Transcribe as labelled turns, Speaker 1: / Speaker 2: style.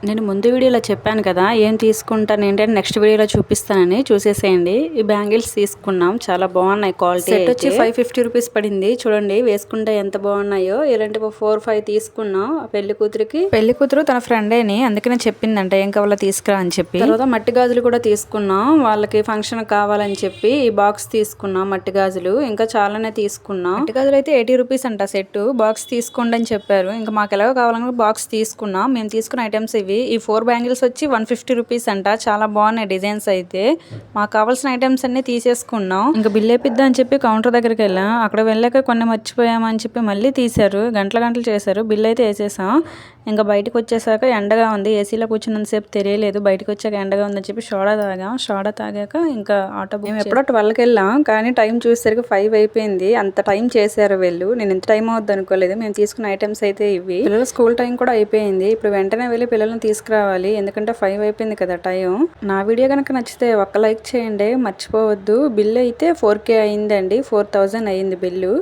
Speaker 1: నేను ముందు వీడియోలో చెప్పాను కదా ఏం తీసుకుంటాను ఏంటంటే నెక్స్ట్ వీడియోలో చూపిస్తానని, చూసేసేయండి. ఈ బ్యాంగిల్స్ తీసుకున్నాం, చాలా బాగున్నాయి. క్వాలిటీ సెట్ వచ్చి 550 రూపీస్ పడింది. చూడండి వేసుకుంటే ఎంత బాగున్నాయో. ఇలాంటి 4-5 తీసుకున్నాం. పెళ్లి కూతురు తన ఫ్రెండేని, అందుకనే చెప్పిందంట ఏం కావాలో తీసుకురా అని చెప్పి. తర్వాత మట్టి గాజులు కూడా తీసుకున్నాం, వాళ్ళకి ఫంక్షన్ కావాలని చెప్పి ఈ బాక్స్ తీసుకున్నాం. మట్టి గాజులు ఇంకా చాలానే తీసుకున్నాం. మట్టి గాజులు అయితే 80 రూపీస్ అంట సెట్. బాక్స్ తీసుకోండి అని చెప్పారు. ఇంకా మాకు ఎలాగో కావాలన్నా బాక్స్ తీసుకున్నాం. మేము తీసుకున్న ఐటమ్స్ ఇవి. ఈ 4 బ్యాంగిల్స్ వచ్చి 150 రూపీస్ అంట. చాలా బాగున్నాయి డిజైన్స్ అయితే. మాకు కావాల్సిన ఐటమ్స్ అన్ని తీసేసుకున్నాం. ఇంకా బిల్ వేపిద్దాం అని చెప్పి కౌంటర్ దగ్గరికి వెళ్ళాం. అక్కడ వెళ్ళాక కొన్ని మర్చిపోయామని చెప్పి మళ్ళీ తీశారు. గంటలు చేశారు. బిల్ అయితే వేసేసాం. ఇంకా బయటకు వచ్చేసాక ఎండగా ఉంది. ఏసీలో కూర్చున్నంతసేపు తెలియలేదు. బయటకు వచ్చాక ఎండగా ఉందని చెప్పి సోడా తాగాం. సోడా తాగాక ఇంకా ఆటో మేము ఎప్పుడో 12కి వెళ్ళాం, కానీ టైం చూసేసరికి 5 అయిపోయింది. అంత టైం చేశారు వీళ్ళు. నేను ఎంత టైం అవుద్ది అనుకోలేదు. మేము తీసుకున్న ఐటమ్స్ అయితే ఇవి. పిల్లల స్కూల్ టైం కూడా అయిపోయింది. ఇప్పుడు వెంటనే వెళ్ళి పిల్లల్ని తీసుకురావాలి, ఎందుకంటే 5 అయిపోయింది కదా టైం. నా వీడియో కనుక నచ్చితే ఒక్క లైక్ చేయండి, మర్చిపోవద్దు. బిల్ అయితే 4K అయిందండి. 4000 అయింది బిల్లు.